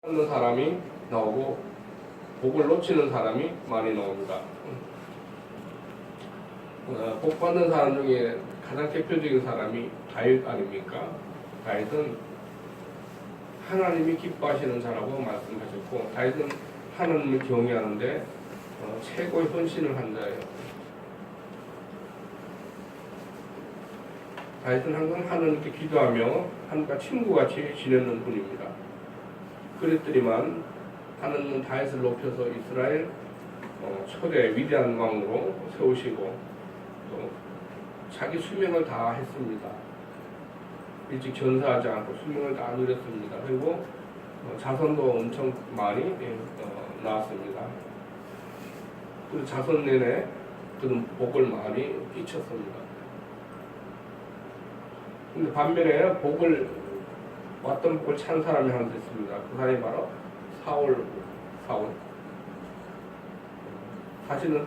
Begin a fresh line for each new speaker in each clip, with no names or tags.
받는 사람이 나오고 복을 놓치는 사람이 많이 나옵니다. 복 받는 사람 중에 가장 대표적인 사람이 다윗 아닙니까? 다윗은 하나님이 기뻐하시는 자라고 말씀하셨고, 다윗은 하나님을 경외하는데 최고의 헌신을 한 자예요. 다윗은 항상 하나님께 기도하며 하나님과 친구같이 지내는 분입니다. 그랬더니만 하나님은 다윗을 높여서 이스라엘 초대 위대한 왕으로 세우시고 또 자기 수명을 다 했습니다. 일찍 전사하지 않고 수명을 다 누렸습니다. 그리고 자손도 엄청 많이 낳았습니다. 그 자손 내내 그는 복을 많이 끼쳤습니다. 근데 반면에 왔던 복을 찬 사람이 하나 있습니다. 그 사람이 바로 사울. 사실은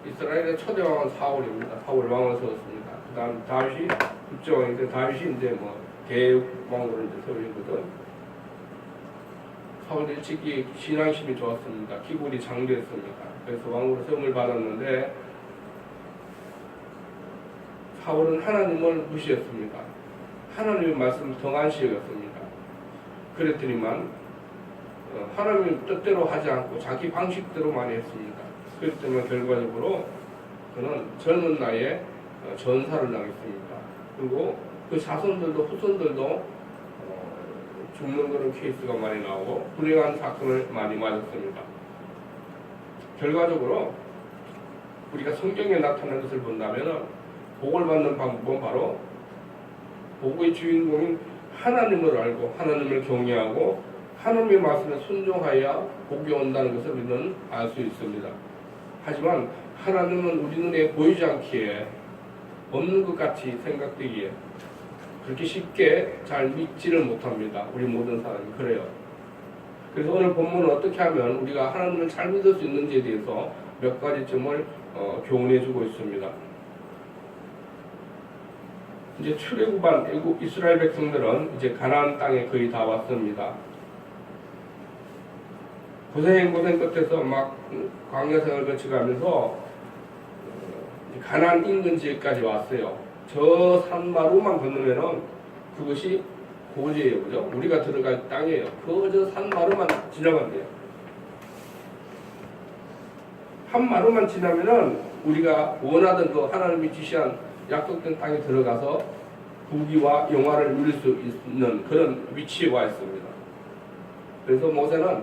이스라엘의 초대 왕은 사울입니다. 사울 왕을 세웠습니다. 그 다음 다윗이 국제 왕인데, 다윗이 이제 대왕으로 이제 세우거든. 사울도 일찍이 신앙심이 좋았습니다. 기골이 장대했습니다. 그래서 왕으로 세움을 받았는데 사울은 하나님을 무시했습니다. 하나님의 말씀을 덩한시 여겼습니다. 그랬더니만 하나님의 뜻대로 하지 않고 자기 방식대로 많이 했습니다. 그렇기 때문에 결과적으로 그는 젊은 나이에 전사를 당했습니다. 그리고 그 자손들도 후손들도 죽는 그런 케이스가 많이 나오고 불행한 사건을 많이 맞았습니다. 결과적으로 우리가 성경에 나타난 것을 본다면 복을 받는 방법은 바로 복의 주인공인 하나님을 알고 하나님을 경외하고 하나님의 말씀에 순종하여야 복이 온다는 것을 우리는 알 수 있습니다. 하지만 하나님은 우리 눈에 보이지 않기에 없는 것 같이 생각되기에 그렇게 쉽게 잘 믿지를 못합니다. 우리 모든 사람이 그래요. 그래서 오늘 본문은 어떻게 하면 우리가 하나님을 잘 믿을 수 있는지에 대해서 몇 가지 점을 교훈해 주고 있습니다. 이제 출애굽한 애굽 이스라엘 백성들은 이제 가나안 땅에 거의 다 왔습니다. 고생 끝에서 막 광야 생활을 거쳐가면서 가나안 인근 지역까지 왔어요. 저 산마루만 건너면은 그것이 고지예요, 그죠? 우리가 들어갈 땅이에요. 저 산마루만 지나가면 돼요. 한 마루만 지나면은 우리가 원하던 그 하나님이 지시한 약속된 땅에 들어가서 부귀와 영화를 누릴 수 있는 그런 위치에 와 있습니다. 그래서 모세는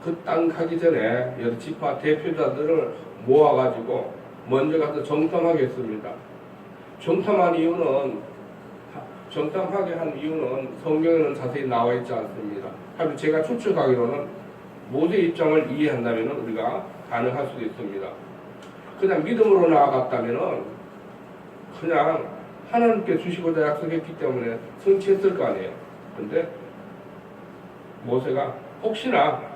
그 땅 가기 전에 여러 지파 대표자들을 모아가지고 먼저 가서 정탐하게 했습니다. 정탐하게 한 이유는 성경에는 자세히 나와 있지 않습니다. 하지만 제가 추측하기로는 모세의 입장을 이해한다면 우리가 가능할 수도 있습니다. 그냥 믿음으로 나아갔다면 그냥 하나님께 주시고자 약속했기 때문에 성취했을 거 아니에요. 근데 모세가 혹시나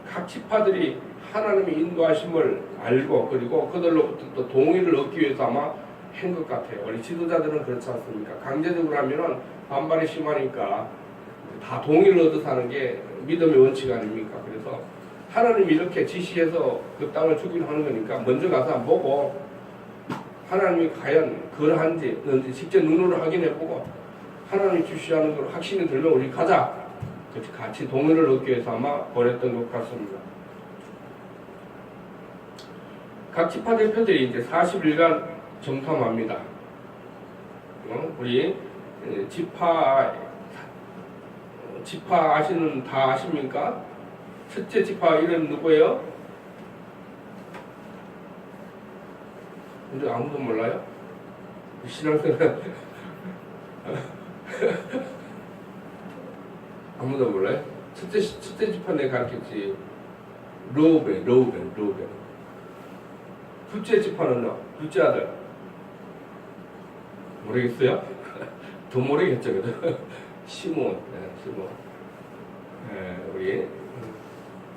각 지파들이 하나님의 인도하심을 알고 그리고 그들로부터 또 동의를 얻기 위해서 아마 한 것 같아요. 우리 지도자들은 그렇지 않습니까? 강제적으로 하면은 반발이 심하니까 다 동의를 얻어서 하는 게 믿음의 원칙 아닙니까? 그래서 하나님이 이렇게 지시해서 그 땅을 주기로 하는 거니까 먼저 가서 한번 보고 하나님이 과연 그러한지 직접 눈으로 확인해보고 하나님이 주시하는 걸 확신이 들면 우리 가자. 같이 동의를 얻기 위해서 아마 보냈던 것 같습니다. 각 지파 대표들이 이제 40일간 정탐합니다. 우리 지파 아시는 다 아십니까? 첫째 지파 이름 누구예요? 근데 아무도 몰라요? 신앙생활 아무도 몰라요? 첫째 지파 내가 가르쳤지. 르우벤. 둘째 지파는요? 둘째 아들 모르겠어요? 더 모르겠죠, 그죠? 시몬. 우리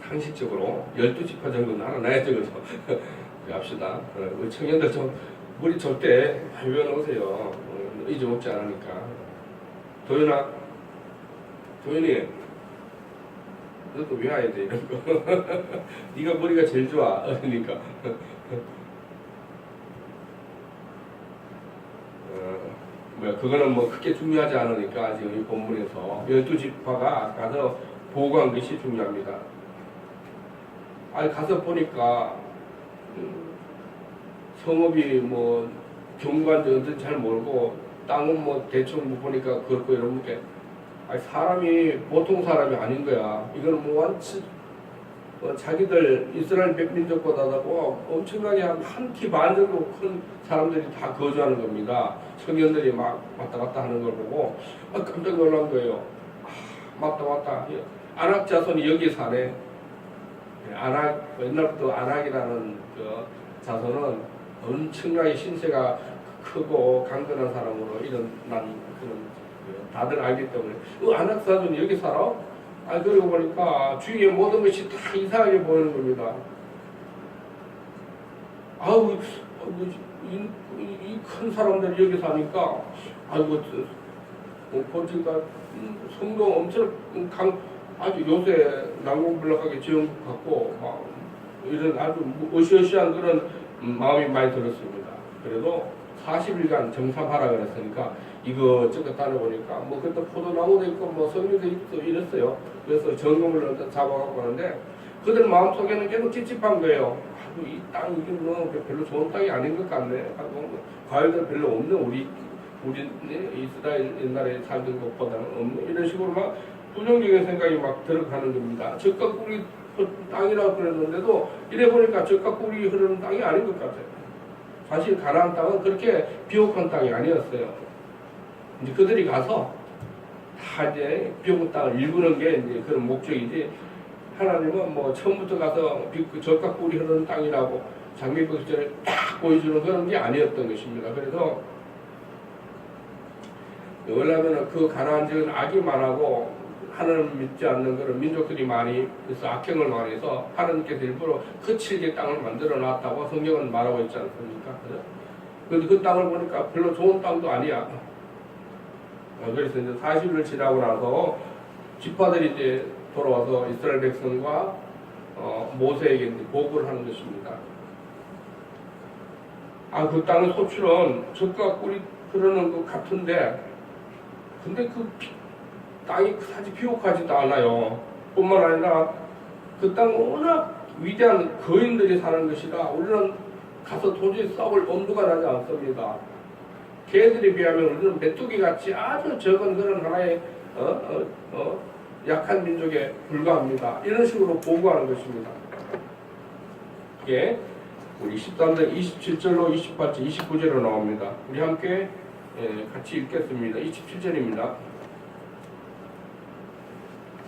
상식적으로 12지파 정도는 알아놔야죠, 그죠? 합시다. 우리 청년들 좀 머리 절대 많이 외워놓으세요. 잊어먹지 않으니까. 도윤이 너도 왜 와야 돼 이런 거. 네가 머리가 제일 좋아. 그러니까. 그거는 뭐 크게 중요하지 않으니까 지금 이 본문에서 12지파가 가서 보고한 것이 중요합니다. 아니 가서 보니까 성읍이 뭐 경관지 어떤지 잘 모르고 땅은 뭐 대충 뭐 보니까 그렇고 이런 게 아니 사람이 보통 사람이 아닌 거야. 이거는 뭐 완치 자기들 이스라엘 민족보다도 엄청나게 한 키 반 정도 큰 사람들이 다 거주하는 겁니다. 청년들이 막 왔다 갔다 하는 걸 보고 깜짝 놀란 거예요. 맞다. 아낙 자손이 여기 사네. 아낙 옛날부터 아낙이라는 그 자손은 엄청나게 신세가 크고 강건한 사람으로 일어난 그런 다들 알기 때문에 아낙 자손이 여기 살아? 그러고 보니까 주위의 모든 것이 다 이상하게 보이는 겁니다. 이 큰 사람들이 여기 사니까, 거기가 성도 엄청 아주 요새 난공불락하게 지은 것 같고, 막, 이런 아주 으시으시한 그런 마음이 많이 들었습니다. 그래도 40일간 정탐하라 그랬으니까, 이것저것 다녀보니까, 뭐, 그때 포도나무도 있고, 뭐, 석류도 있고, 이랬어요. 그래서 점검을 잡아갖고 하는데, 그들 마음속에는 계속 찝찝한 거예요. 이 땅, 이게 뭐, 별로 좋은 땅이 아닌 것 같네. 하고, 과일도 별로 없네. 우리 이스라엘 옛날에 살던 것보다는 없네. 이런 식으로 막 부정적인 생각이 막 들어가는 겁니다. 젖과 꿀이 땅이라고 그랬는데도, 이래 보니까 젖과 꿀이 흐르는 땅이 아닌 것 같아요. 사실 가나안 땅은 그렇게 비옥한 땅이 아니었어요. 이제 그들이 가서 다 이제 비옥한 땅을 일구는 게 이제 그런 목적이지, 하나님은 뭐 처음부터 가서 젖과 꿀이 흐르는 땅이라고 장미꽃을 딱 보여주는 그런 게 아니었던 것입니다. 그래서 왜냐하면 그 가나안 지역은 악이 많고 하나님 믿지 않는 그런 민족들이 많이 그래서 악행을 많이 해서 하나님께서 일부러 거칠게 땅을 만들어 놨다고 성경은 말하고 있지 않습니까? 그런데 그 땅을 보니까 별로 좋은 땅도 아니야. 그래서 이제 40일 지나고 나서 지파들이 이제 돌아와서 이스라엘 백성과 모세에게 보고를 하는 것입니다. 그 땅의 소출은 젖과 꿀이 흐르는 것 같은데, 근데 그 땅이 그다지 비옥하지도 않아요. 뿐만 아니라 그 땅은 워낙 위대한 거인들이 사는 것이라 우리는 가서 도저히 싸울 엄두가 나지 않습니다. 걔들에 비하면 우리는 메뚜기 같이 아주 적은 그런 하나의 약한 민족에 불과합니다. 이런 식으로 보고하는 것입니다. 이게 우리 13장 27절로 28절, 29절로 나옵니다. 우리 함께 같이 읽겠습니다. 27절입니다.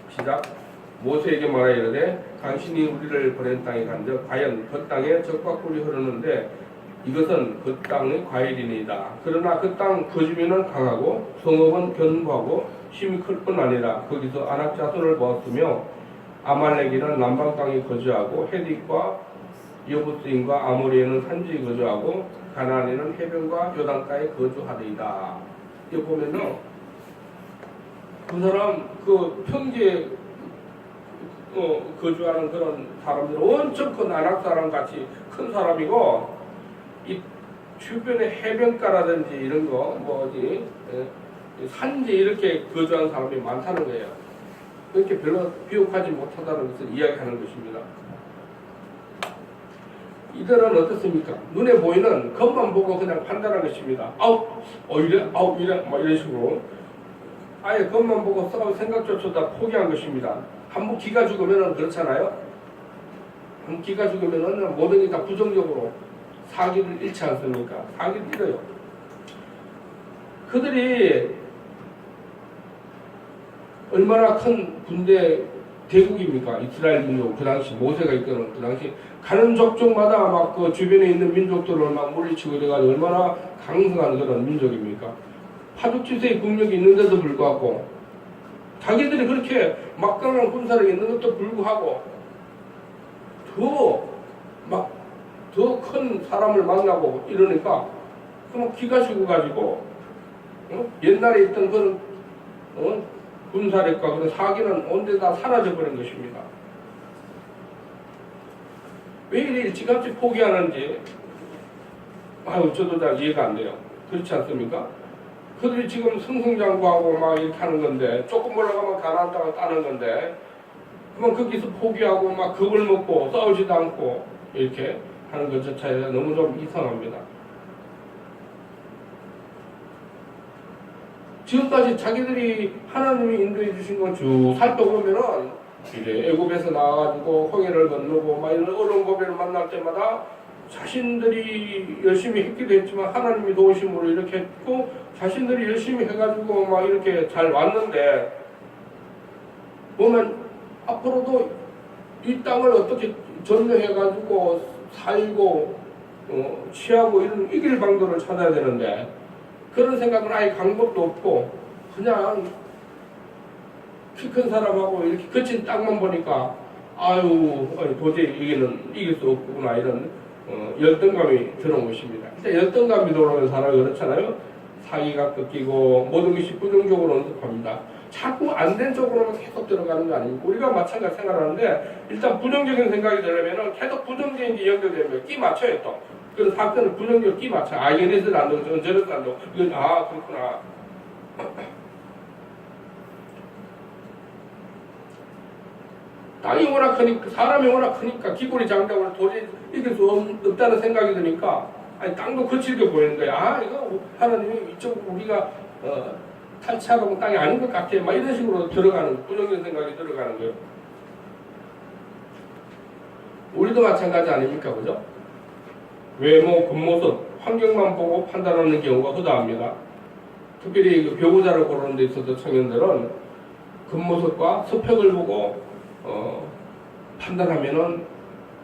시작. 모세에게 말하여 이르되 당신이 우리를 보낸 땅에 간즉 과연 그 땅에 젖과 꿀이 흐르는데 이것은 그 땅의 과일이니이다. 그러나 그 땅 거주민은 강하고 성읍은 견고하고 힘이 클 뿐 아니라 거기서 아낙 자손을 보았으며 아말렉이는 남방 땅에 거주하고 헤릿과 여부스인과 아모리에는 산지에 거주하고 가나안에는 해변과 요단가에 거주하리이다. 여기 보면은 그 사람 그 평지에 거주하는 그런 사람들은 엄청 큰 아낙 사람 같이 큰 사람이고 이 주변에 해변가라든지 이런 거 뭐 어디 산지 이렇게 거주하는 사람이 많다는 거예요. 그렇게 별로 비옥하지 못하다는 것을 이야기하는 것입니다. 이들은 어떻습니까? 눈에 보이는 것만 보고 그냥 판단하는 것입니다. 이래 막 이런 식으로 아예 것만 보고 싸울 생각조차 다 포기한 것입니다. 한번 기가 죽으면 그렇잖아요. 한번 기가 죽으면 모든 게 다 부정적으로 사기를 잃지 않습니까? 사기를 잃어요. 그들이 얼마나 큰 군대 대국입니까? 이스라엘 민족 그 당시 모세가 이끄는 그 당시 가는 족족마다 막 그 주변에 있는 민족들을 막 물리치고 이래가지고 얼마나 강성한 그런 민족입니까? 파죽지세의 국력이 있는데도 불구하고 자기들이 그렇게 막강한 군사력이 있는 것도 불구하고 더 큰 사람을 만나고 이러니까 그럼 기가 죽어가지고 옛날에 있던 그런 군사력과 그런 사기는 온데 다 사라져버린 것입니다. 왜 이리 일찌감치 포기하는지 저도 잘 이해가 안 돼요. 그렇지 않습니까? 그들이 지금 승승장구하고 막 이렇게 하는 건데, 조금 올라가면 가나안 땅을 따는 건데, 그러면 거기서 포기하고 막 겁을 먹고 싸우지도 않고 이렇게 하는 것 자체가 너무 좀 이상합니다. 지금까지 자기들이 하나님이 인도해 주신 건 쭉 살펴보면은 이제 애굽에서 나와가지고 홍해를 건너고 막 이런 어려운 고비를 만날 때마다 자신들이 열심히 했기도 했지만 하나님이 도우심으로 이렇게 했고, 자신들이 열심히 해가지고 막 이렇게 잘 왔는데, 보면 앞으로도 이 땅을 어떻게 점령해가지고 살고 취하고 이런 이길 방도를 찾아야 되는데, 그런 생각은 아예 방법도 없고 그냥 키 큰 사람하고 이렇게 거친 땅만 보니까 도저히 이길 수 없구나, 이런 열등감이 들어온 것입니다. 일단 열등감이 들어오는 사람이 그렇잖아요. 사기가 꺾이고 모든 것이 부정적으로 언급합니다. 자꾸 안 된 쪽으로만 계속 들어가는 거 아닙니까? 우리가 마찬가지 생각하는데, 일단 부정적인 생각이 들으면 계속 부정적인 게 연결되면 끼 맞춰요 또. 그런 사건을 부정적으로 끼 맞춰. 이래서 안 되고 저래서 안 되고, 이건 그렇구나. 땅이 워낙 크니까, 사람이 워낙 크니까 기골이 장작으로 도저히 이길 수 없다는 생각이 드니까, 땅도 거칠게 보이는 거야. 이거 하나님이 이쪽으로 우리가 탈취하고 땅이 아닌 것 같아. 막 이런 식으로 들어가는, 부정적인 생각이 들어가는 거예요. 우리도 마찬가지 아닙니까? 그죠? 외모, 겉모습, 환경만 보고 판단하는 경우가 허다합니다. 특별히 그 배우자를 고르는 데 있어서 청년들은 겉모습과 스펙을 보고 판단하면은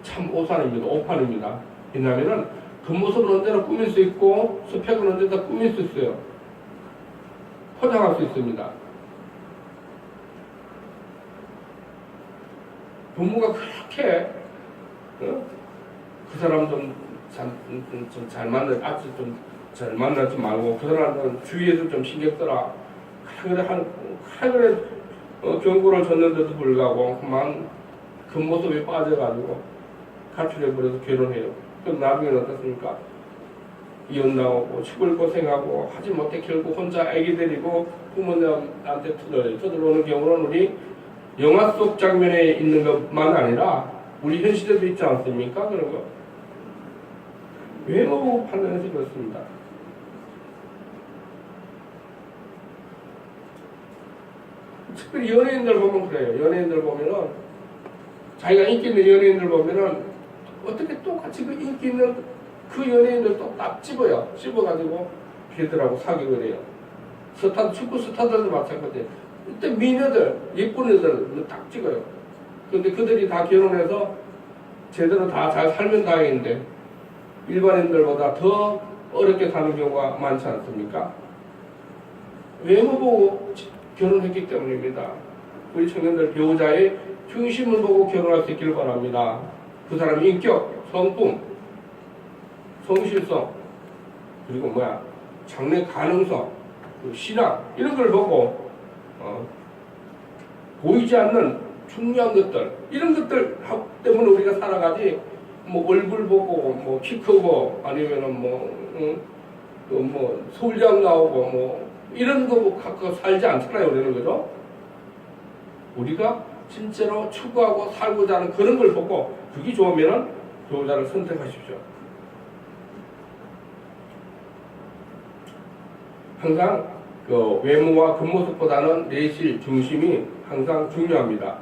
참 오판입니다. 왜냐하면은 겉모습은 언제나 꾸밀 수 있고 스펙은 언제나 꾸밀 수 있어요. 포장할 수 있습니다. 부모가 그렇게 그 사람 좀 잘 만나지 말고 그 사람은 주위에서 좀 신경 써라. 그래 경고를 줬는데도 불구하고 그만 겉모습에 빠져가지고 가출해버려서 결혼해요. 그럼 나중에는 어떻습니까? 이혼 나오고 시골 고생하고 하지 못해 결국 혼자 아기 데리고 부모님한테 쳐들어오는 경우는 우리 영화 속 장면에 있는 것만 아니라 우리 현실에도 있지 않습니까? 그런 거. 외모 판단해서 그렇습니다. 특별히 연예인들 보면 그래요. 연예인들 보면은 자기가 인기 있는 연예인들 보면은 어떻게 똑같이 그 인기 있는 그 연예인들 또 딱 찝어가지고 걔들하고 사귀고 그래요. 축구 스타들도 마찬가지예요. 이때 미녀들, 예쁜 애들 딱 찍어요. 근데 그들이 다 결혼해서 제대로 다 잘 살면 다행인데 일반인들보다 더 어렵게 사는 경우가 많지 않습니까? 외모 보고 결혼했기 때문입니다. 우리 청년들 배우자의 중심을 보고 결혼할 수 있기를 바랍니다. 그 사람의 인격, 성품, 성실성, 그리고 장래 가능성, 신앙, 이런 걸 보고 보이지 않는 중요한 것들, 이런 것들 때문에 우리가 살아가지, 얼굴 보고 키 크고 아니면은 서울대학 나오고 이런 거 갖고 살지 않잖아요. 우리는. 그죠? 우리가 진짜로 추구하고 살고자 하는 그런 걸 보고 그게 좋으면은 배우자를 선택하십시오. 항상 그 외모와 겉모습보다는 내실 중심이 항상 중요합니다.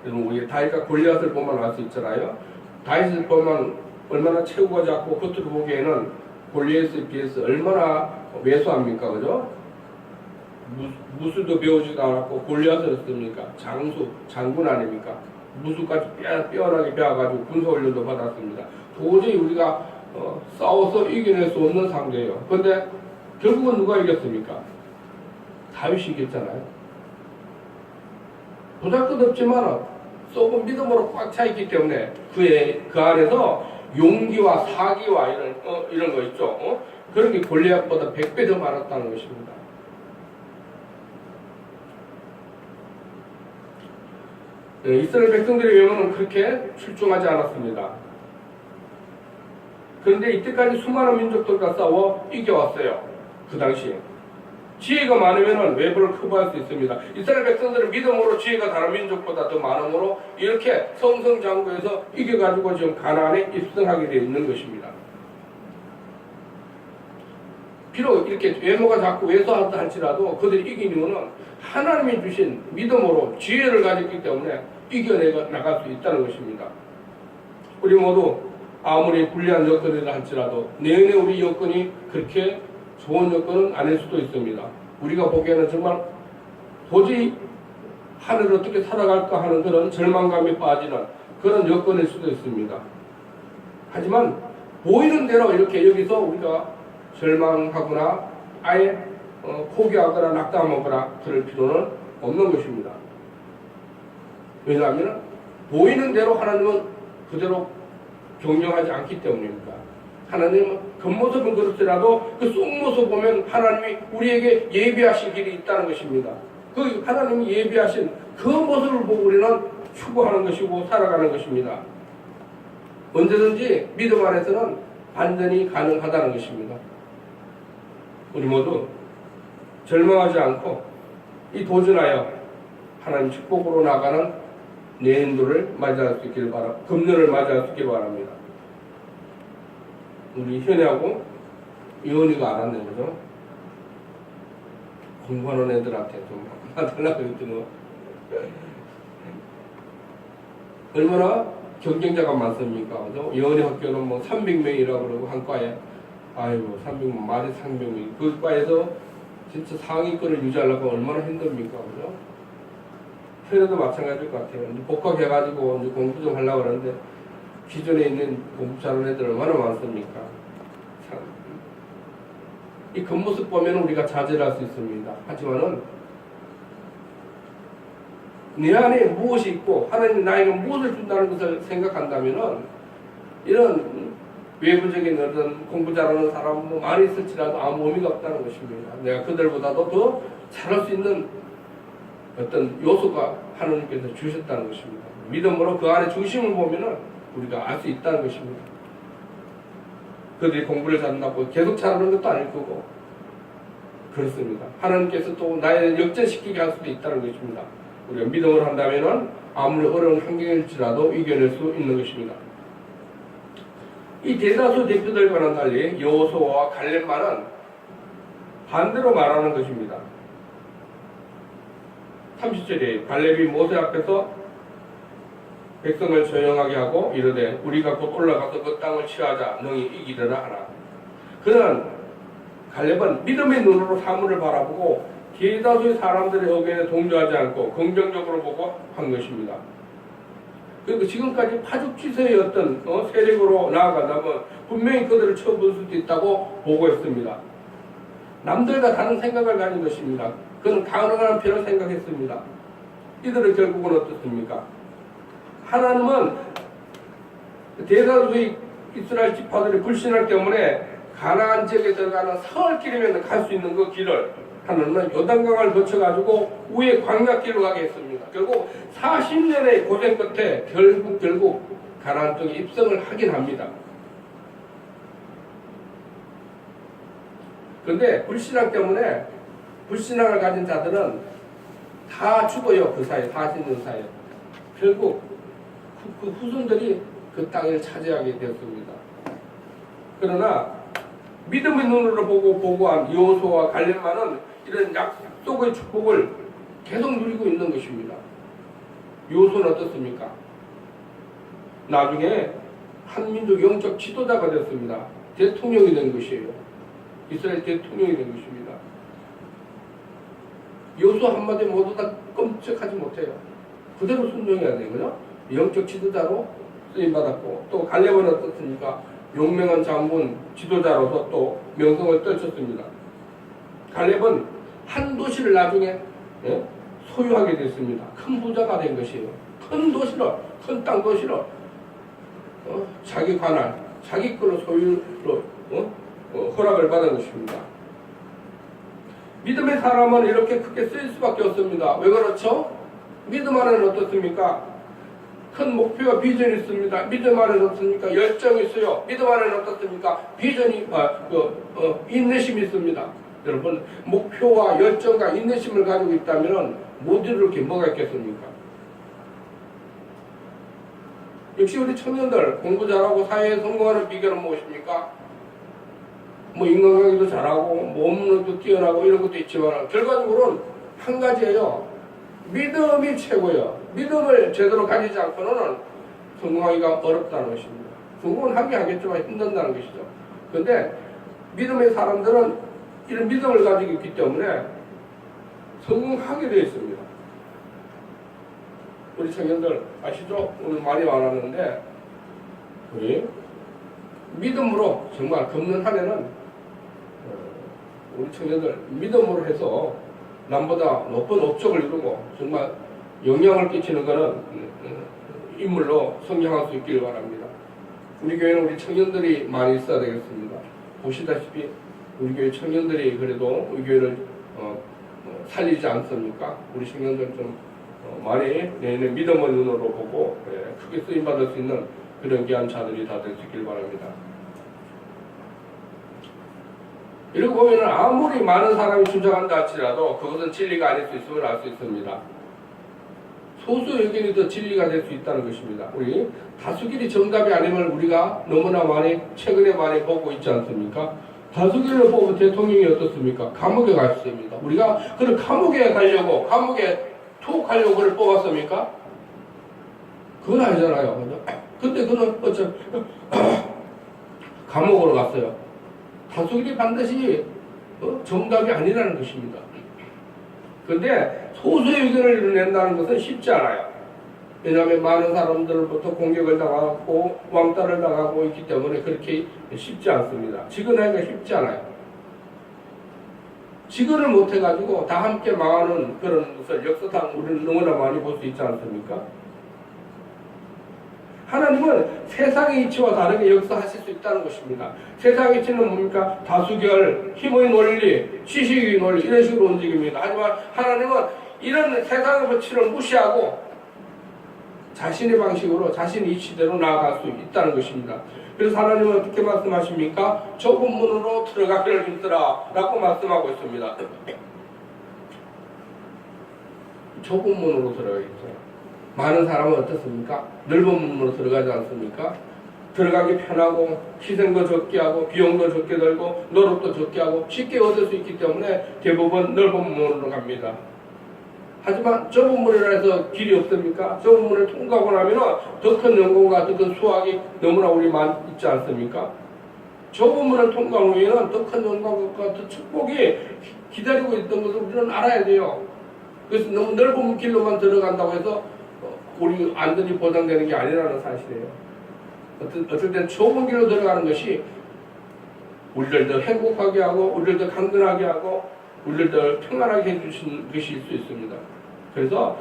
여러분, 우리 다윗과 골리앗을 보면 알 수 있잖아요. 다윗을 보면 얼마나 체구가 작고 겉으로 보기에는 골리앗에 비해서 얼마나 왜소합니까? 그죠? 무술도 배우지도 않았고 골리앗을 했습니까? 장군 아닙니까? 무술까지 빼어나게 배워가지고 군사훈련도 받았습니다. 도저히 우리가 싸워서 이겨낼 수 없는 상대예요. 그런데 결국은 누가 이겼습니까? 다윗이 이겼잖아요. 보잘것없지만 썩은 믿음으로 꽉 차 있기 때문에 그 안에서 용기와 사기와 이런 거 있죠. 그런 게 골리앗보다 100배 더 많았다는 것입니다. 이스라엘 백성들의 외모는 그렇게 출중하지 않았습니다. 그런데 이때까지 수많은 민족들과 싸워 이겨왔어요. 그 당시에. 지혜가 많으면 외부를 커버할 수 있습니다. 이스라엘 백성들은 믿음으로 지혜가 다른 민족보다 더 많으므로 이렇게 성성장구에서 이겨가지고 지금 가나안에 입성하게 되어 있는 것입니다. 비록 이렇게 외모가 자꾸 왜소하다 할지라도 그들이 이긴 이유는 하나님이 주신 믿음으로 지혜를 가졌기 때문에 이겨나갈 수 있다는 것입니다. 우리 모두 아무리 불리한 여건이라 할지라도 내내 우리 여건이 그렇게 좋은 여건은 아닐 수도 있습니다. 우리가 보기에는 정말 도저히 하늘을 어떻게 살아갈까 하는 그런 절망감에 빠지는 그런 여건일 수도 있습니다. 하지만 보이는 대로 이렇게 여기서 우리가 절망하거나 아예 포기하거나 낙담하거나 그럴 필요는 없는 것입니다. 왜냐하면 보이는 대로 하나님은 그대로 경영하지 않기 때문입니다. 하나님은 겉모습은 그렇더라도 그 속모습 보면 하나님이 우리에게 예비하신 길이 있다는 것입니다. 그 하나님이 예비하신 그 모습을 보고 우리는 추구하는 것이고 살아가는 것입니다. 언제든지 믿음 안에서는 반전이 가능하다는 것입니다. 우리 모두 절망하지 않고 이 도전하여 하나님 축복으로 나가는 내년도를 맞이할 수 있기를 바랍니다. 금년을 맞이할 수 있기를 바랍니다. 우리 현애하고 이혼이가 안 왔네, 그죠? 공부하는 애들한테 좀 달라고 했더니 얼마나 경쟁자가 많습니까? 그죠? 이혼의 학교는 뭐 300명이라고 그러고 한 과에 아이고 300명 말이 300명 그 과에서 진짜 상위권을 유지하려고 얼마나 힘듭니까? 그죠? 현애도 마찬가지일 것 같아요. 이제 복학해가지고 이제 공부 좀 하려고 그러는데 기존에 있는 공부 잘하는 애들 얼마나 많습니까? 참. 이 겉모습 보면 우리가 자제를 할 수 있습니다. 하지만은 내 안에 무엇이 있고 하나님 나에게 무엇을 준다는 것을 생각한다면은 이런 외부적인 어떤 공부 잘하는 사람 뭐 많이 있을지라도 아무 의미가 없다는 것입니다. 내가 그들보다도 더 잘할 수 있는 어떤 요소가 하나님께서 주셨다는 것입니다. 믿음으로 그 안에 중심을 보면은 우리가 알 수 있다는 것입니다. 그들이 공부를 잘한다고 계속 잘하는 것도 아닐 거고 그렇습니다. 하나님께서 또 나를 역전시키게 할 수도 있다는 것입니다. 우리가 믿음을 한다면은 아무리 어려운 환경일지라도 이겨낼 수 있는 것입니다. 이 대다수 대표들과는 달리 여호수아와 갈렙만은 반대로 말하는 것입니다. 30절에 갈렙이 모세 앞에서 백성을 조용하게 하고 이르되 우리가 곧 올라가서 그 땅을 취하자 너희 이기려나 하라. 그는 갈렙은 믿음의 눈으로 사물을 바라보고 대다수의 사람들의 의견에 동조하지 않고 긍정적으로 보고 한 것입니다. 그리고 지금까지 파죽지세의 어떤 세력으로 나아간다면 분명히 그들을 쳐볼 수도 있다고 보고했습니다. 남들과 다른 생각을 가진 것입니다. 그는 가능한 편을 생각했습니다. 이들은 결국은 어떻습니까? 하나님은 대다수의 이스라엘 지파들이 불신하기 때문에 가나안 지역에 들어가는 서울길이면 갈 수 있는 그 길을 하나님은 요단강을 거쳐가지고 위에 광야길로 가게 했습니다. 결국 40년의 고생 끝에 결국 가나안 쪽에 입성을 하긴 합니다. 그런데 불신앙 때문에 불신앙을 가진 자들은 다 죽어요. 그 사이에 40년 사이에. 결국 그 후손들이 그 땅을 차지하게 되었습니다. 그러나 믿음의 눈으로 보고한 여호수아와 갈렙만은 이런 약속의 축복을 계속 누리고 있는 것입니다. 여호수아는 어떻습니까? 나중에 한민족 영적 지도자가 되었습니다. 대통령이 된 것이에요. 이스라엘 대통령이 된 것입니다. 여호수아 한마디 모두 다 끔찍하지 못해요. 그대로 순종해야 되고요. 영적 지도자로 쓰임받았고 또 갈렙은 어떻습니까? 용맹한 장군 지도자로서 또 명성을 떨쳤습니다. 갈렙은 한 도시를 나중에 소유하게 됐습니다. 큰 부자가 된 것이에요. 큰 도시를, 큰 땅 도시를 자기 관할, 자기 걸로 소유로 허락을 받은 것입니다. 믿음의 사람은 이렇게 크게 쓰일 수밖에 없습니다. 왜 그렇죠? 믿음 안에는 어떻습니까? 큰 목표와 비전이 있습니다. 믿음 안에는 어떻습니까? 열정이 있어요. 믿음 안에는 어떻습니까? 비전이, 인내심이 있습니다. 여러분, 목표와 열정과 인내심을 가지고 있다면 못 이룰 게 뭐가 있겠습니까? 역시 우리 청년들 공부 잘하고 사회에 성공하는 비결은 무엇입니까? 뭐 인간관계도 잘하고 몸도 뛰어나고 이런 것도 있지만 결과적으로는 한 가지예요. 믿음이 최고예요. 믿음을 제대로 가지지 않고는 성공하기가 어렵다는 것입니다. 성공은 하긴 하겠지만 힘든다는 것이죠. 그런데 믿음의 사람들은 이런 믿음을 가지고 있기 때문에 성공하게 되어 있습니다. 우리 청년들 아시죠? 오늘 말이 많았는데 우리 믿음으로 정말 걷는 한 해는 우리 청년들 믿음으로 해서 남보다 높은 업적을 이루고 정말 영향을 끼치는 것은 인물로 성장할 수 있기를 바랍니다. 우리 교회는 우리 청년들이 많이 있어야 되겠습니다. 보시다시피 우리 교회 청년들이 그래도 우리 교회를 살리지 않습니까? 우리 청년들 좀 많이 내년 믿음의 눈으로 보고 크게 쓰임받을 수 있는 그런 귀한 자들이 다 될 수 있길 바랍니다. 이렇게 보면 아무리 많은 사람이 주장한다 할지라도 그것은 진리가 아닐 수 있음을 알 수 있습니다. 소수 의견이 더 진리가 될 수 있다는 것입니다. 우리 다수결이 정답이 아님을 우리가 너무나 최근에 많이 보고 있지 않습니까? 다수결을 뽑은 대통령이 어떻습니까? 감옥에 가 있습니다. 우리가 그런 감옥에 가려고 감옥에 투옥하려고 그를 뽑았습니까? 그건 아니잖아요. 근데 그는 어쩜 감옥으로 갔어요. 다수결이 반드시 정답이 아니라는 것입니다. 그런데 소수의 의견을 낸다는 것은 쉽지 않아요. 왜냐하면 많은 사람들로부터 공격을 당하고 왕따를 당하고 있기 때문에 그렇게 쉽지 않습니다. 직언하기가 쉽지 않아요. 직언을 못해가지고 다 함께 망하는 그런 것을 역사상 우리는 너무나 많이 볼 수 있지 않습니까? 하나님은 세상의 이치와 다르게 역사하실 수 있다는 것입니다. 세상의 이치는 뭡니까? 다수결, 힘의 논리, 지식의 논리 이런 식으로 움직입니다. 하지만 하나님은 이런 세상의 법칙을 무시하고 자신의 방식으로 자신의 이치대로 나아갈 수 있다는 것입니다. 그래서 하나님은 어떻게 말씀하십니까? 좁은 문으로 들어가기를 힘쓰라 라고 말씀하고 있습니다. 좁은 문으로 들어가겠죠. 많은 사람은 어떻습니까? 넓은 문으로 들어가지 않습니까? 들어가기 편하고 희생도 적게 하고 비용도 적게 들고 노력도 적게 하고 쉽게 얻을 수 있기 때문에 대부분 넓은 문으로 갑니다. 하지만 좁은 문이라 해서 길이 없습니까? 좁은 문을 통과하고 나면 더 큰 영광과 더 큰 수확이 너무나 우리만 있지 않습니까? 좁은 문을 통과한 후에는 더 큰 영광과 더 축복이 기다리고 있던 것을 우리는 알아야 돼요. 그래서 너무 넓은 길로만 들어간다고 해서 우리 안전이 보장되는 게 아니라는 사실이에요. 어떨 땐 좁은 길로 들어가는 것이 우리를 더 행복하게 하고 우리를 더 강건하게 하고 우리를 더 평안하게 해주신 것일 수 있습니다. 그래서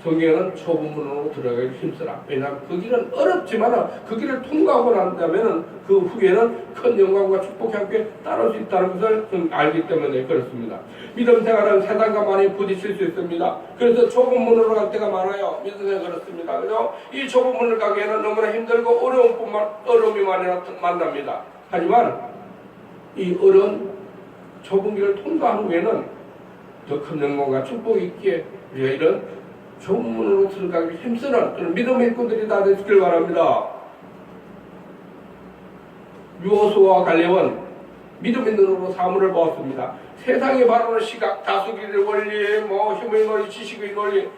성경은 좁은 문으로 들어가기 힘쓰라. 왜냐하면 그 길은 어렵지만 그 길을 통과하고 난다면 그 후에는 큰 영광과 축복이 함께 따를 수 있다는 것을 알기 때문에 그렇습니다. 믿음 생활은 세상과 많이 부딪힐 수 있습니다. 그래서 좁은 문으로 갈 때가 많아요. 믿음 생활 그렇습니다. 그죠? 이 좁은 문을 가기에는 너무나 힘들고 어려움이 많이 만납니다. 하지만 이 어려운 좁은 길을 통과한 후에는 더 큰 영광과 축복이 있기에 우리가 이런 좁은 문으로 들어가기 힘쓰는 그런 믿음의 일꾼들이 다 되시길 바랍니다. 유호수아와 갈렙은 믿음의 눈으로 사물을 보았습니다. 세상에 바라는 시각, 다수기의 원리, 힘의 논리, 지식의 논리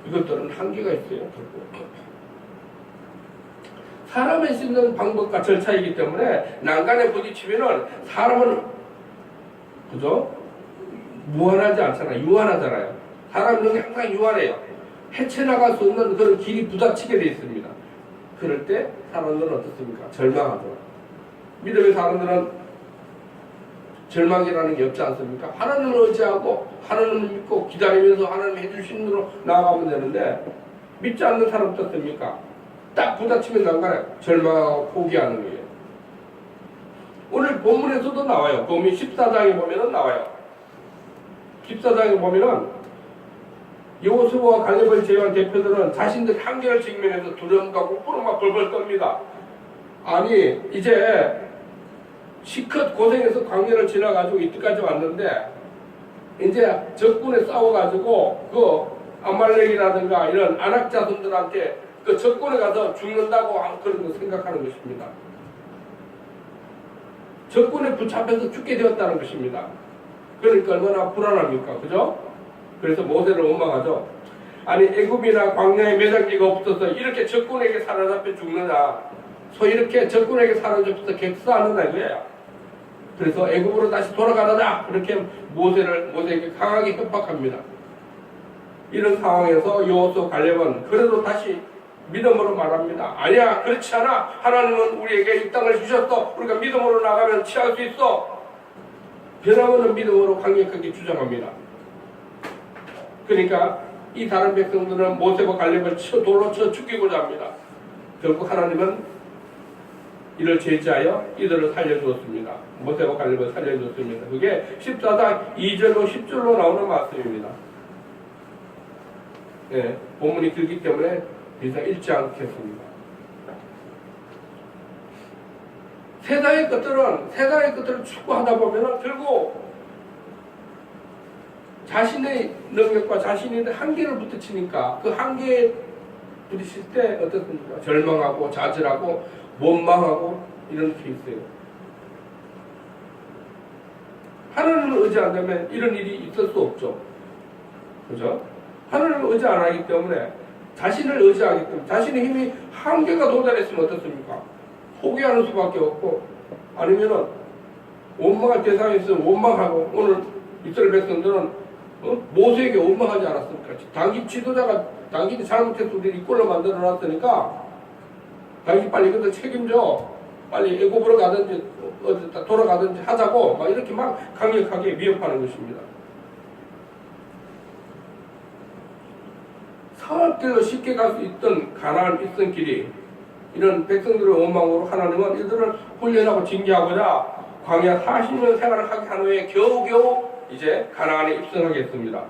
이것들은 한계가 있어요. 사람의 쓰는 방법과 절차이기 때문에 난간에 부딪히면은 사람은 그죠? 무한하지 않잖아요. 유한하잖아요. 사람은 항상 유한해요. 헤쳐나갈 수 없는 그런 길이 부닥치게 되어 있습니다. 그럴 때 사람들은 어떻습니까? 절망하죠. 믿음의 사람들은 절망이라는 게 없지 않습니까? 하나님을 의지하고 하나님을 믿고 기다리면서 하나님이 해주신 대로 나아가면 되는데 믿지 않는 사람 어떻습니까? 딱 부닥치면 난간에 절망하고 포기하는 거예요. 오늘 본문에서도 나와요. 본문 14장에 보면은 나와요. 14장에 보면은 여호수아와 갈렙을 제외한 대표들은 자신들 한계를 직면해서 두려움과 공포로 막 벌벌 떱니다. 아니 이제 시컷 고생해서 광야를 지나가지고 이때까지 왔는데 이제 적군에 싸워가지고 그 아말렉이라든가 이런 아낙 자손들한테 그 적군에 가서 죽는다고 그런 거 생각하는 것입니다. 적군에 붙잡혀서 죽게 되었다는 것입니다. 그러니까 얼마나 불안합니까? 그죠? 그래서 모세를 원망하죠. 아니 애굽이나 광야에 매장지가 없어서 이렇게 적군에게 사로잡혀 죽느냐, 소위 이렇게 적군에게 사로잡혀서 객사하느냐 이거예요. 그래서 애굽으로 다시 돌아가느냐 그렇게 모세에게 강하게 협박합니다. 이런 상황에서 여호수아 갈렙은 그래도 다시 믿음으로 말합니다. 아니야 그렇지 않아. 하나님은 우리에게 이 땅을 주셨어. 우리가 믿음으로 나가면 취할 수 있어. 변함없는 믿음으로 강력하게 주장합니다. 그러니까 이 다른 백성들은 모세와 갈렙을 돌로 쳐 죽이고자 합니다. 결국 하나님은 이를 제지하여 이들을 살려주었습니다. 모세와 갈렙을 살려주었습니다. 그게 14장 2절로 10절로 나오는 말씀입니다. 네, 본문이 길기 때문에 이상 읽지 않겠습니다. 세상의 것들을 추구하다 보면 결국 자신의 능력과 자신의 한계를 부딪히니까 그 한계에 부딪힐 때 어떻습니까? 절망하고 좌절하고 원망하고 이런 케이스예요. 하나님을 의지 안 하면 이런 일이 있을 수 없죠. 그죠? 하나님을 의지 안 하기 때문에 자신을 의지하기 때문에 자신의 힘이 한계가 도달했으면 어떻습니까? 포기하는 수밖에 없고 아니면은 원망할 대상이 있으면 원망하고 오늘 이스라엘 백성들은 모세에게 원망하지 않았습니까? 당신 지도자가 당신이 잘못해서 우리를 이꼴로 만들어 놨으니까 당신 빨리 그것도 책임져. 빨리 애굽으로 가든지 어디다 돌아가든지 하자고 막 이렇게 막 강력하게 위협하는 것입니다. 사업길로 쉽게 갈 수 있던 가나안 입성길이 이런 백성들의 원망으로 하나님은 이들을 훈련하고 징계하고자 광야 40년 생활을 하게 한 후에 겨우겨우 이제 가나안에 입성하게 했습니다.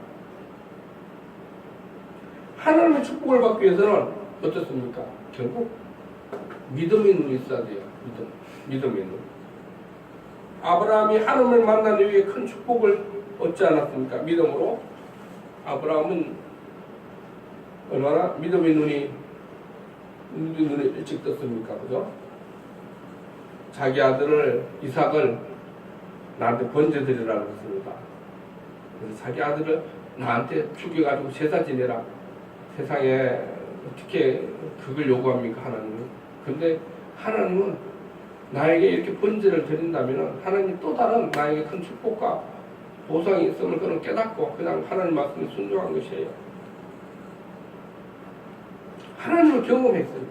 하나님의 축복을 받기 위해서는 어떻습니까? 결국 믿음의 눈이 있어야 돼요. 믿음의 눈. 아브라함이 하나님을 만난 이후에 큰 축복을 얻지 않았습니까? 믿음으로. 아브라함은 얼마나 믿음의 눈이 일찍 떴습니까? 그죠? 자기 아들을 이삭을 나한테 번제드리라고 했습니다. 그래서 자기 아들을 나한테 죽여가지고 제사 지내라. 세상에 어떻게 그걸 요구합니까? 하나님은. 근데 하나님은 나에게 이렇게 번제를 드린다면 하나님 또 다른 나에게 큰 축복과 보상이 있음을 그는 깨닫고 그냥 하나님 말씀에 순종한 것이에요. 하나님을 경험했어요.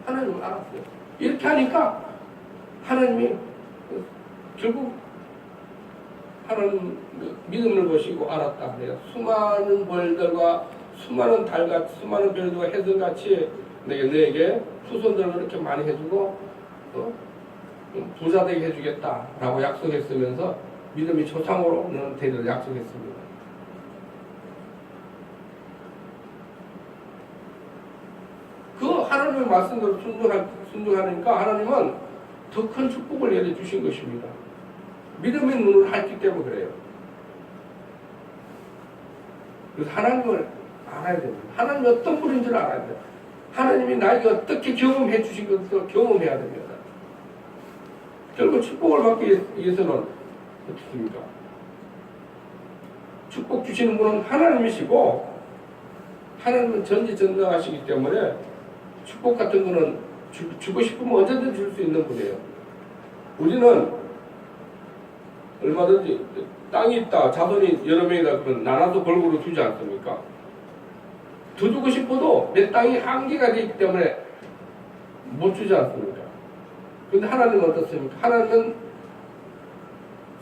하나님을 알았어요. 이렇게 하니까 하나님이 결국 하나님 믿음을 보시고 알았다 그래요. 수많은 벌들과 수많은 달같이 수많은 별들과 해들같이 너에게 후손들을 그렇게 많이 해주고 부자 되게 해주겠다라고 약속했으면서 믿음이 조상으로 너는 되리라 약속했습니다. 그 하나님의 말씀대로 순종하니까 하나님은 더 큰 축복을 내려주신 것입니다. 믿음의 눈을 핥기 때문에 그래요. 그래서 하나님을 알아야 됩니다. 하나님이 어떤 분인지를 알아야 돼요. 하나님이 나에게 어떻게 경험해 주신 것을 경험해야 됩니다. 결국 축복을 받기 위해서는 어떻습니까? 축복 주시는 분은 하나님이시고 하나님은 전지전능하시기 때문에 축복 같은 거는 주고 싶으면 언제든 줄 수 있는 분이에요. 우리는 얼마든지 땅이 있다, 자손이 여러 명이다 그러면 나눠서 골고루 주지 않습니까? 더 주고 싶어도 내 땅이 한계가 되기 때문에 못 주지 않습니까? 그런데 하나님은 어떻습니까? 하나님은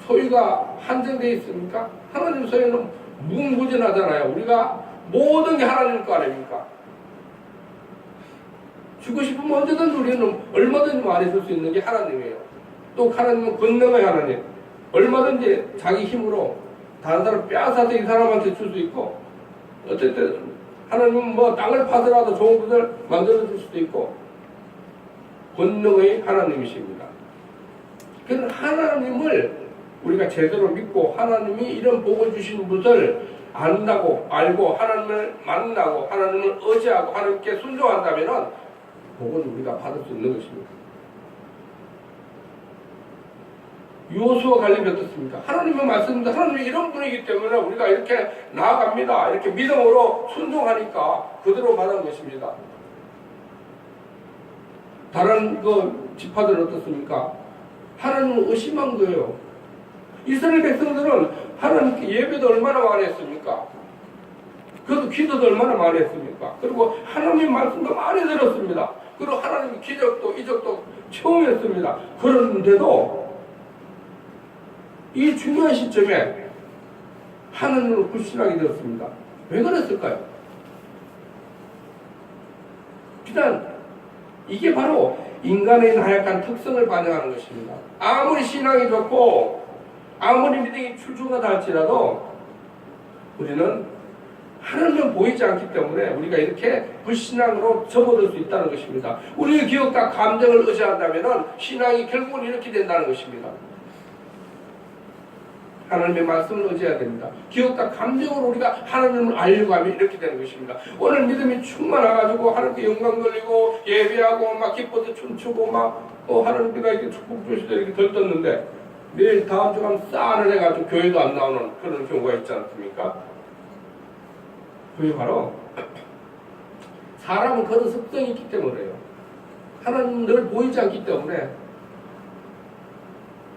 소유가 한정되어 있습니까? 하나님 소유는 무궁무진하잖아요. 우리가 모든 게 하나님 거 아닙니까? 주고 싶으면 언제든 우리는 얼마든지 말해줄 수 있는 게 하나님이에요. 또 하나님은 권능의 하나님. 얼마든지 자기 힘으로 다른 사람 빼앗아서 이 사람한테 줄 수 있고 어쨌든 하나님은 뭐 땅을 파더라도 좋은 것을 만들어 줄 수도 있고 권능의 하나님이십니다. 그런 하나님을 우리가 제대로 믿고 하나님이 이런 복을 주신 것을 안다고 알고 하나님을 만나고 하나님을 의지하고 하나님께 순종한다면 복은 우리가 받을 수 있는 것입니다. 요수와 갈렙이 어떻습니까? 하나님의 말씀입니다. 하나님이 이런 분이기 때문에 우리가 이렇게 나아갑니다. 이렇게 믿음으로 순종하니까 그대로 받은 것입니다. 다른 지파들은 어떻습니까? 하나님을 의심한 거예요. 이스라엘 백성들은 하나님께 예배도 얼마나 많이 했습니까? 그것도 기도도 얼마나 많이 했습니까? 그리고 하나님의 말씀도 많이 들었습니다. 그리고 하나님의 기적도 이적도 체험했습니다. 그런데도 이 중요한 시점에 하나님을 불신하게 되었습니다. 왜 그랬을까요? 비단 이게 바로 인간의 나약한 특성을 반영하는 것입니다. 아무리 신앙이 좋고 아무리 믿음이 출중하다 할지라도 우리는 하나님은 보이지 않기 때문에 우리가 이렇게 불신앙으로 접어들 수 있다는 것입니다. 우리의 기억과 감정을 의지한다면 신앙이 결국은 이렇게 된다는 것입니다. 하나님의 말씀을 의지해야 됩니다. 기억과 감정으로 우리가 하나님을 알려고 하면 이렇게 되는 것입니다. 오늘 믿음이 충만해가지고 하나님께 영광 돌리고 예배하고 막 기뻐서 춤추고 막 하나님께가 이렇게 축복 주시다 이렇게 들떴는데 내일 다음 주 가면 싸안을 해가지고 교회도 안 나오는 그런 경우가 있지 않습니까? 그게 바로 사람은 그런 습성이 있기 때문에요. 하나님은 늘 보이지 않기 때문에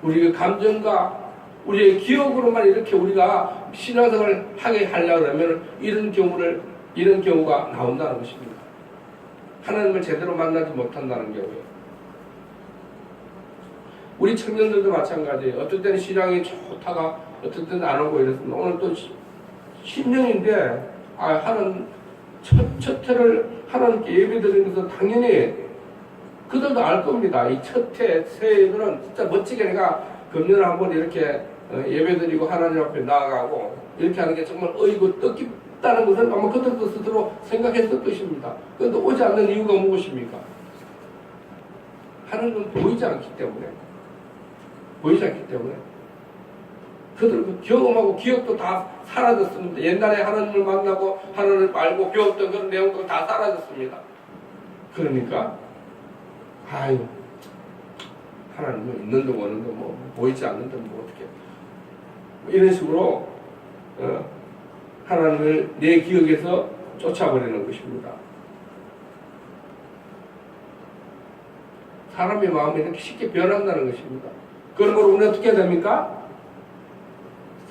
우리의 감정과 우리의 기억으로만 이렇게 우리가 신앙생활을 하게 하려고 하면 이런 경우가 나온다는 것입니다. 하나님을 제대로 만나지 못한다는 경우에. 우리 청년들도 마찬가지예요. 어떨 때는 신앙이 좋다가 어떨 때는 안 오고 이랬습니다. 오늘 또 신년인데 하는 첫 해를 하나님께 예배드리는 것은 당연히 그들도 알 겁니다. 이 첫 해, 새해들은 진짜 멋지게 내가 금년을 한번 이렇게 예배드리고 하나님 앞에 나아가고 이렇게 하는 게 정말 어이고 뜻깊다는 것은 아마 그들도 스스로 생각했을 것입니다. 그런데 오지 않는 이유가 무엇입니까? 하나님은 보이지 않기 때문에 그들 그 경험하고 기억도 다 사라졌습니다. 옛날에 하나님을 만나고 하나님을 알고 배웠던 그런 내용도 다 사라졌습니다. 그러니까 하나님은 있는데 없는데 뭐 보이지 않는데 뭐 어떻게 이런 식으로 하나님을 내 기억에서 쫓아버리는 것입니다. 사람의 마음이 이렇게 쉽게 변한다는 것입니다. 그러므로 우리는 어떻게 해야 됩니까?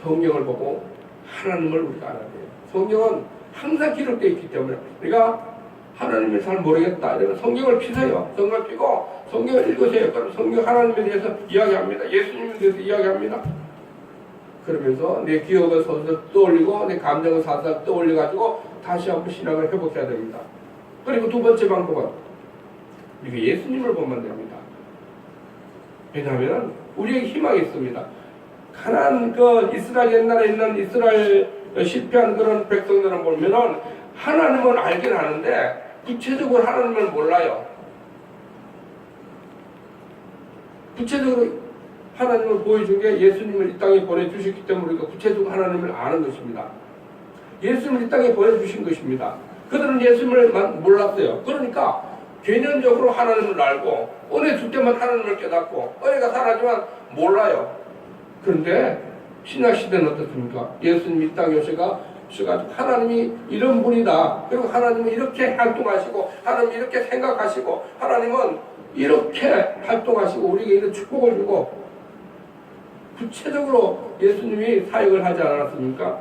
성경을 보고 하나님을 우리가 알아야 돼요. 성경은 항상 기록되어 있기 때문에 우리가 하나님을 잘 모르겠다 이러면 성경을 피세요. 성경을 피고 성경을 읽으세요. 그럼 성경 하나님에 대해서 이야기합니다. 예수님에 대해서 이야기합니다. 그러면서 내 기억을 서서 떠올리고 내 감정을 살살 떠올려가지고 다시 한번 신앙을 회복해야 됩니다. 그리고 두 번째 방법은 우리가 예수님을 보면 됩니다. 왜냐하면 우리에게 희망이 있습니다. 가난한 이스라엘 옛날에 있는 이스라엘 실패한 그런 백성들을 보면은 하나님은 알긴 하는데 구체적으로 하나님을 몰라요. 구체적으로 하나님을 보여준 게 예수님을 이 땅에 보내주셨기 때문에 우리가 구체적으로 하나님을 아는 것입니다. 예수님을 이 땅에 보내주신 것입니다. 그들은 예수님을 몰랐어요. 그러니까 개념적으로 하나님을 알고 은혜 줄 때만 하나님을 깨닫고 은혜가 사라지면 몰라요. 그런데 신약시대는 어떻습니까? 예수님이 이 땅에 오셔가지고 하나님이 이런 분이다. 그리고 하나님은 이렇게 활동하시고 하나님이 이렇게 생각하시고 하나님은 이렇게 활동하시고 우리에게 이런 축복을 주고 구체적으로 예수님이 사역을 하지 않았습니까?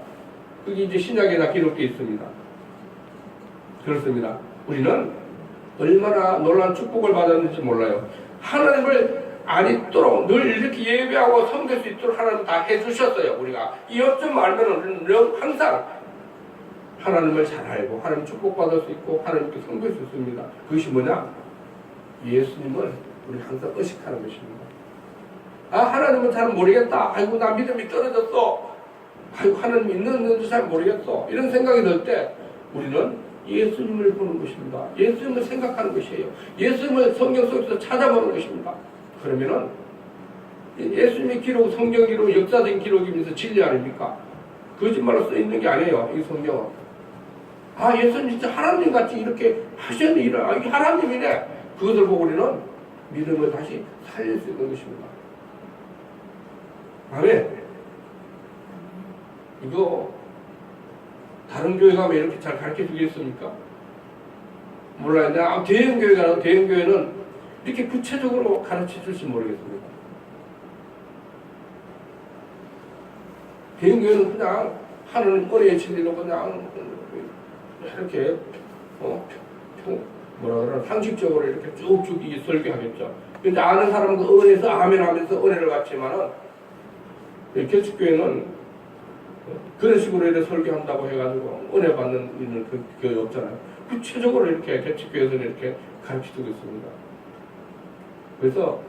그게 이제 신약에 다 기록되어 있습니다. 그렇습니다. 우리는 얼마나 놀라운 축복을 받았는지 몰라요. 하나님을 알도록 늘 이렇게 예배하고 섬길 수 있도록 하나님 다 해주셨어요. 우리가 이 요점 알면 우리는 항상 하나님을 잘 알고 하나님 축복받을 수 있고 하나님께 섬길 수 있습니다. 그것이 뭐냐? 예수님을 우리 항상 의식하는 것입니다. 하나님은 잘 모르겠다. 아이고 나 믿음이 떨어졌어. 아이고 하나님 있는지 잘 모르겠어. 이런 생각이 들 때 우리는 예수님을 보는 것입니다. 예수님을 생각하는 것이에요. 예수님을 성경 속에서 찾아보는 것입니다. 그러면은 예수님의 기록, 성경 기록, 역사적인 기록이면서 진리 아닙니까? 거짓말로 써 있는 게 아니에요. 이 성경은. 아, 예수님 진짜 하나님 같이 이렇게 하셨네. 이게 하나님이네. 그것을 보고 우리는 믿음을 다시 살릴 수 있는 것입니다. 아멘. 이거 다른 교회 가면 이렇게 잘 가르쳐 주겠습니까? 몰라요. 내가 대형교회 가면 대형교회는 이렇게 구체적으로 가르쳐 줄지 모르겠습니다. 대형교회는 그냥 하나님 은혜의 진리로 그냥 이렇게 뭐라 그러나 상식적으로 이렇게 쭉쭉 설교하겠죠. 근데 아는 사람은 그 은혜에서 아멘 하면서 은혜를 받지만은 개척교회는 그런 식으로 이렇게 설교한다고 해가지고 은혜 받는 일은 그 교회 없잖아요. 구체적으로 이렇게 개척교회에서는 이렇게 가르치고 있습니다. 그래서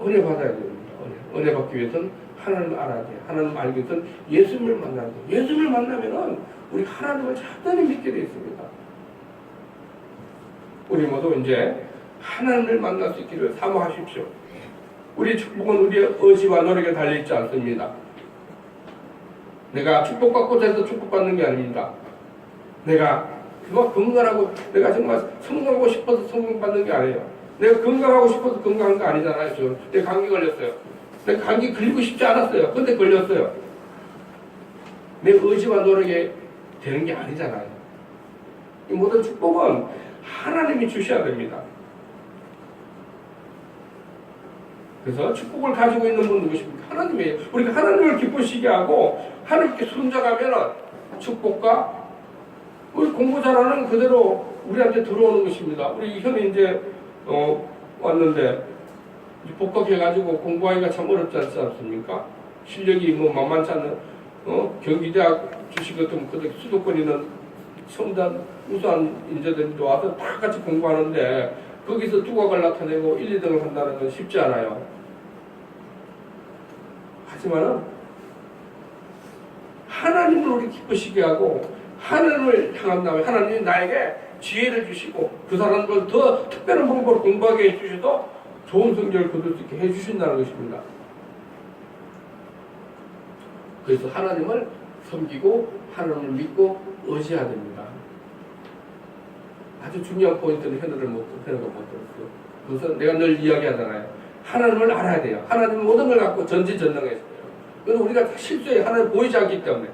은혜 받아야 됩니다. 은혜 받기 위해서는 하나님을 알아야 돼요. 하나님 알기 위해서는 예수님을 만나야 돼요. 예수님을 만나면은 우리 하나님을 단단히 믿게 되어 있습니다. 우리 모두 이제 하나님을 만날 수 있기를 사모하십시오. 우리 축복은 우리의 의지와 노력에 달려있지 않습니다. 내가 축복받고 해서 축복받는 게 아닙니다. 내가 그만 건강하고 내가 정말 성공하고 싶어서 성공받는 게 아니에요. 내가 건강하고 싶어서 건강한 거 아니잖아요. 지금 내가 감기 걸렸어요. 내가 감기 걸리고 싶지 않았어요. 근데 걸렸어요. 내 의지와 노력에 되는 게 아니잖아요. 이 모든 축복은 하나님이 주셔야 됩니다. 그래서 축복을 가지고 있는 분 누구십니까? 하나님이에요. 우리가 하나님을 기쁘시게 하고 하나님께 순종하면 축복과 우리 공부 잘하는 그대로 우리한테 들어오는 것입니다. 우리 현이 이제 왔는데 복학해가지고 공부하기가 참 어렵지 않지 않습니까? 실력이 뭐 만만치 않은 경기대학 주식 같은 수도권에 있는 첨단 우수한 인재들도 와서 다 같이 공부하는데 거기서 두각을 나타내고 1, 2등을 한다는 건 쉽지 않아요. 하지만은 하나님을 우리 기쁘시게 하고 하나님을 향한다면 하나님이 나에게 지혜를 주시고 그 사람들 더 특별한 방법으로 공부하게 해주셔도 좋은 성적을 거둘 수 있게 해주신다는 것입니다. 그래서 하나님을 섬기고 하나님을 믿고 의지해야 됩니다. 아주 중요한 포인트는 현우가 못 들었어요. 그것은 내가 늘 이야기하잖아요. 하나님을 알아야 돼요. 하나님은 모든 걸 갖고 전지전능했어요. 그래서 우리가 실수에 하나님 보이지 않기 때문에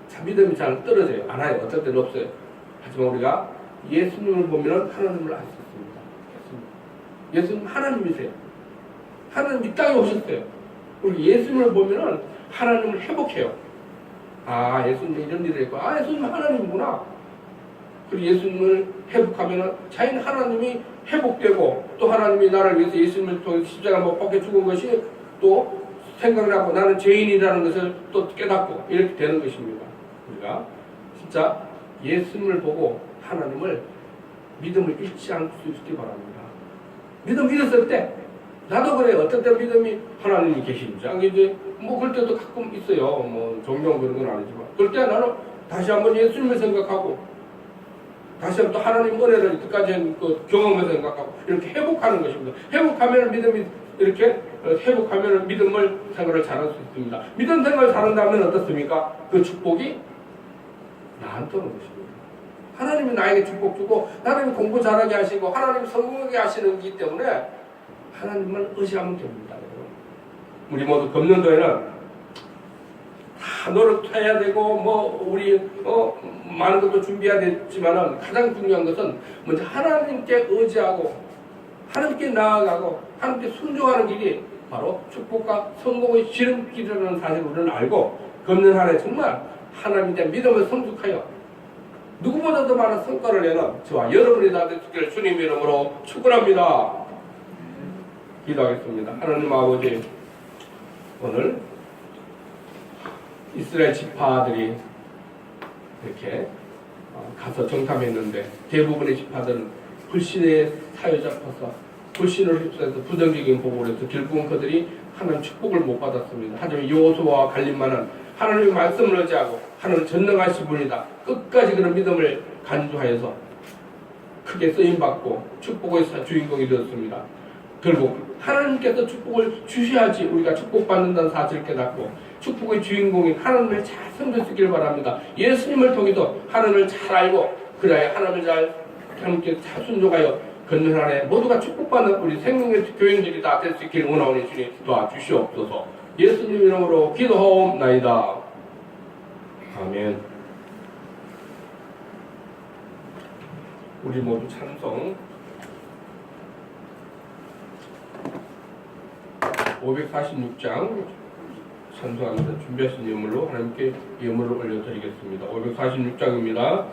참 믿음이 잘 떨어져요. 알아요. 어떨 때는 없어요. 하지만 우리가 예수님을 보면 하나님을 알 수 있습니다. 예수님 하나님이세요. 하나님 이 땅에 오셨어요. 우리 예수님을 보면 하나님을 회복해요. 아, 예수님 이런 일을 했고, 아, 예수님 하나님이구나. 그리고 예수님을 회복하면 자연 하나님이 회복되고 또 하나님이 나를 위해서 예수님을 통해 십자가 못 박혀 죽은 것이 또 생각을 하고 나는 죄인이라는 것을 또 깨닫고 이렇게 되는 것입니다. 우리가 진짜 예수님을 보고 하나님을 믿음을 잃지 않을 수 있기 바랍니다. 믿음 잃었을 때 나도 그래. 어떤 때 믿음이 하나님이 계신지 이제 뭐 그럴 때도 가끔 있어요. 뭐 종종 그런 건 아니지만 그럴 때 나는 다시 한번 예수님을 생각하고 다시 한번 또 하나님 은혜를 이때까지 그 경험을 생각하고 이렇게 회복하는 것입니다. 회복하면 믿음이 이렇게 회복하면 믿음을 생활을 잘할 수 있습니다. 믿음 생활을 잘한다면 어떻습니까? 그 축복이 나한테 오는 것입니다. 하나님이 나에게 축복 주고 하나님이 공부 잘하게 하시고 하나님이 성공하게 하시는 기 때문에 하나님만 의지하면 됩니다. 우리 모두 금년도에는 다 노력해야 되고 뭐 우리 많은 것도 준비해야 되지만은 가장 중요한 것은 먼저 하나님께 의지하고 하나님께 나아가고 하나님께 순종하는 길이 바로 축복과 성공의 지름길이라는 사실을 우리는 알고 금년 한 해 정말 하나님에 대한 믿음을 성숙하여 누구보다도 많은 성과를 내는 저와 여러분이 다 되시기를 주님 이름으로 축원합니다. 기도하겠습니다. 하나님 아버지, 오늘 이스라엘 지파들이 이렇게 가서 정탐했는데 대부분의 지파들은 불신의 사유 잡혀서 불신을 휩싸여서 부정적인 보고를 해서 결국은 그들이 하나님 축복을 못 받았습니다. 하지만 여호수아와 갈림만은 하나님의 말씀을 의지하고 하나님 전능하신 분이다. 끝까지 그런 믿음을 간주하여서 크게 쓰임받고 축복의 주인공이 되었습니다. 결국 하나님께서 축복을 주셔야지 우리가 축복받는다는 사실을 깨닫고 축복의 주인공인 하나님을 잘 섬겼기를 바랍니다. 예수님을 통해서 하나님을 잘 알고 그래야 하나님을 잘 하나님께 잘 순종하여 걷는 한 해 모두가 축복받는 우리 생명의 교인들이 다 될 수 있기를 원하오니 주님 도와주시옵소서. 예수님 이름으로 기도하옵나이다. 아멘. 우리 모두 찬송 546장 찬송합니다. 준비하신 예물로 하나님께 예물을 올려드리겠습니다. 546장입니다.